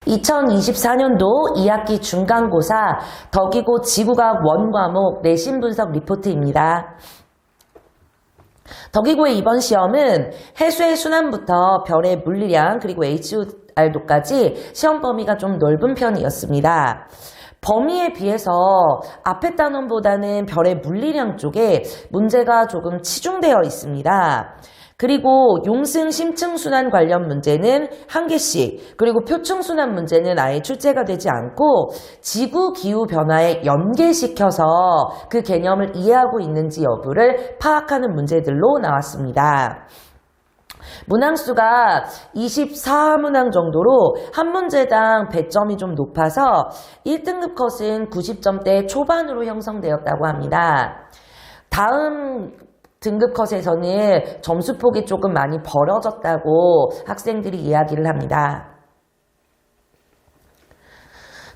2024년도 2학기 중간고사 덕이고 지구과학 원과목 내신 분석 리포트입니다. 덕이고의 이번 시험은 해수의 순환부터 별의 물리량 그리고 HR도까지 시험 범위가 좀 넓은 편이었습니다. 범위에 비해서 앞에 단원보다는 별의 물리량 쪽에 문제가 조금 치중되어 있습니다. 그리고 용승 심층순환 관련 문제는 한 개씩, 그리고 표층순환 문제는 아예 출제가 되지 않고 지구 기후 변화에 연계시켜서 그 개념을 이해하고 있는지 여부를 파악하는 문제들로 나왔습니다. 문항수가 24문항 정도로 한 문제당 배점이 좀 높아서 1등급 컷은 90점대 초반으로 형성되었다고 합니다. 다음 등급 컷에서는 점수폭이 조금 많이 벌어졌다고 학생들이 이야기를 합니다.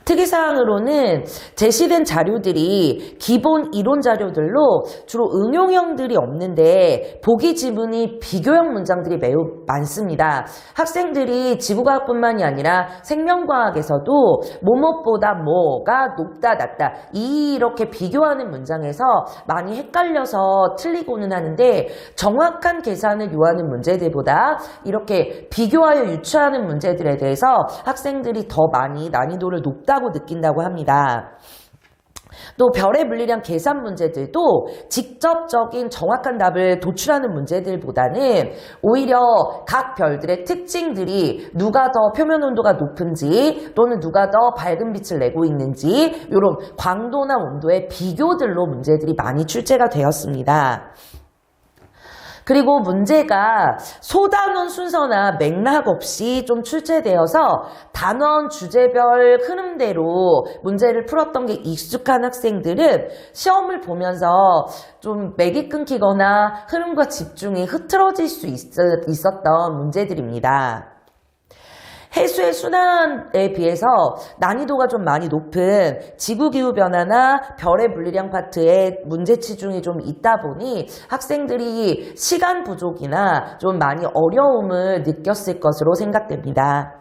특이사항으로는 제시된 자료들이 기본 이론 자료들로 주로 응용형들이 없는데 보기 지문이 비교형 문장들이 매우 많습니다. 학생들이 지구과학뿐만이 아니라 생명과학에서도 뭐뭐보다 뭐가 높다 낮다 이렇게 비교하는 문장에서 많이 헷갈려서 틀리고는 하는데 정확한 계산을 요하는 문제들보다 이렇게 비교하여 유추하는 문제들에 대해서 학생들이 더 많이 난이도를 높다고 느낀다고 합니다. 또 별의 물리량 계산 문제들도 직접적인 정확한 답을 도출하는 문제들보다는 오히려 각 별들의 특징들이 누가 더 표면 온도가 높은지 또는 누가 더 밝은 빛을 내고 있는지 이런 광도나 온도의 비교들로 문제들이 많이 출제가 되었습니다. 그리고 문제가 소단원 순서나 맥락 없이 좀 출제되어서 단원 주제별 흐름대로 문제를 풀었던 게 익숙한 학생들은 시험을 보면서 좀 맥이 끊기거나 흐름과 집중이 흐트러질 수 있었던 문제들입니다. 해수의 순환에 비해서 난이도가 좀 많이 높은 지구기후변화나 별의 물리량 파트에 문제 치중이 좀 있다 보니 학생들이 시간 부족이나 좀 많이 어려움을 느꼈을 것으로 생각됩니다.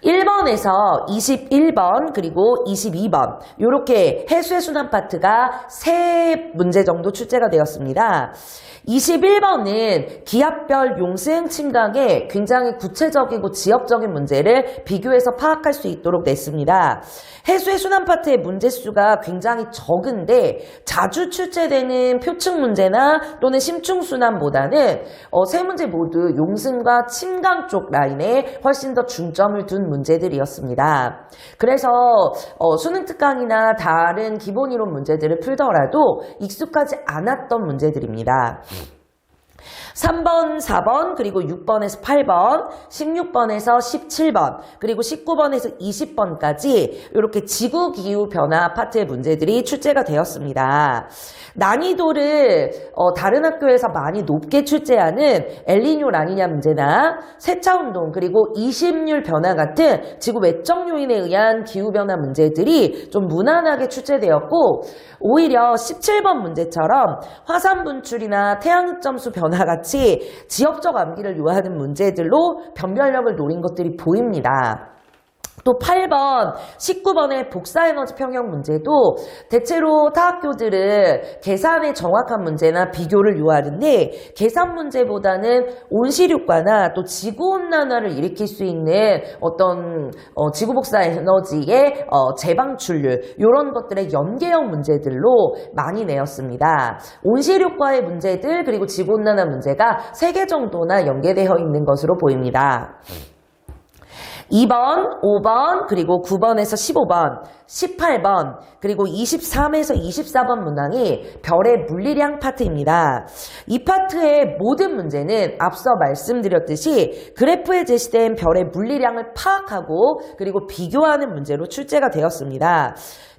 1번에서 21번 그리고 22번 이렇게 해수의 순환 파트가 3문제 정도 출제가 되었습니다. 21번은 기압별 용승 침각에 굉장히 구체적이고 지역적인 문제를 비교해서 파악할 수 있도록 냈습니다. 해수의 순환 파트의 문제수가 굉장히 적은데 자주 출제되는 표층 문제나 또는 심층 순환보다는 세 문제 모두 용승과 침강 쪽 라인에 훨씬 더 중점을 둔 문제들이었습니다. 그래서 수능 특강이나 다른 기본 이론 문제들을 풀더라도 익숙하지 않았던 문제들입니다. 3번, 4번, 그리고 6번에서 8번, 16번에서 17번, 그리고 19번에서 20번까지 이렇게 지구기후변화 파트의 문제들이 출제가 되었습니다. 난이도를 다른 학교에서 많이 높게 출제하는 엘니뇨 라니냐 문제나 세차운동 그리고 이심률 변화 같은 지구 외적 요인에 의한 기후변화 문제들이 좀 무난하게 출제되었고 오히려 17번 문제처럼 화산 분출이나 태양 점수 변화 같이 지역적 암기를 요하는 문제들로 변별력을 노린 것들이 보입니다. 또 8번, 19번의 복사에너지 평형 문제도 대체로 타 학교들은 계산의 정확한 문제나 비교를 요하는데 계산 문제보다는 온실효과나 또 지구온난화를 일으킬 수 있는 어떤 지구 복사 에너지의 재방출률 이런 것들의 연계형 문제들로 많이 내었습니다. 온실효과의 문제들 그리고 지구온난화 문제가 3개 정도나 연계되어 있는 것으로 보입니다. 2번, 5번, 그리고 9번에서 15번, 18번, 그리고 23에서 24번 문항이 별의 물리량 파트입니다. 이 파트의 모든 문제는 앞서 말씀드렸듯이 그래프에 제시된 별의 물리량을 파악하고 그리고 비교하는 문제로 출제가 되었습니다.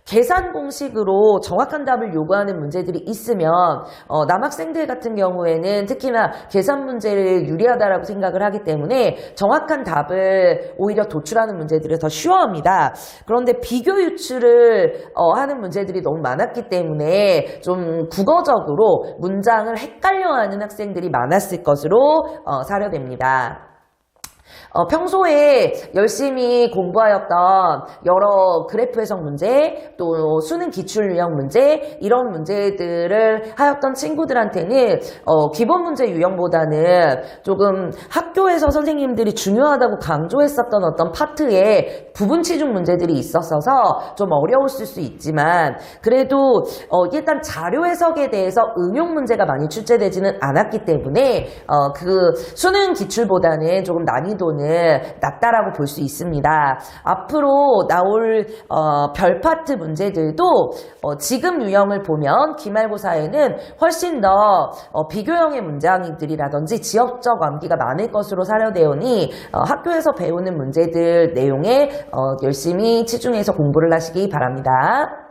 계산 공식으로 정확한 답을 요구하는 문제들이 있으면 남학생들 같은 경우에는 특히나 계산 문제를 유리하다라고 생각을 하기 때문에 정확한 답을 오히려 도출하는 문제들이 더 쉬워합니다. 그런데 비교 유출을 하는 문제들이 너무 많았기 때문에 좀 국어적으로 문장을 헷갈려하는 학생들이 많았을 것으로 사료됩니다. 평소에 열심히 공부하였던 여러 그래프 해석 문제, 또 수능 기출 유형 문제, 이런 문제들을 하였던 친구들한테는 기본 문제 유형보다는 조금 학교에서 선생님들이 중요하다고 강조했었던 어떤 파트에 부분 치중 문제들이 있었어서 좀 어려웠을 수 있지만, 그래도 일단 자료 해석에 대해서 응용 문제가 많이 출제되지는 않았기 때문에 그 수능 기출보다는 조금 난이도는 낮다라고 볼 수 있습니다. 앞으로 나올 별파트 문제들도 지금 유형을 보면 기말고사에는 훨씬 더 비교형의 문장들이라든지 지역적 암기가 많을 것으로 사료되오니 학교에서 배우는 문제들 내용에 열심히 치중해서 공부를 하시기 바랍니다.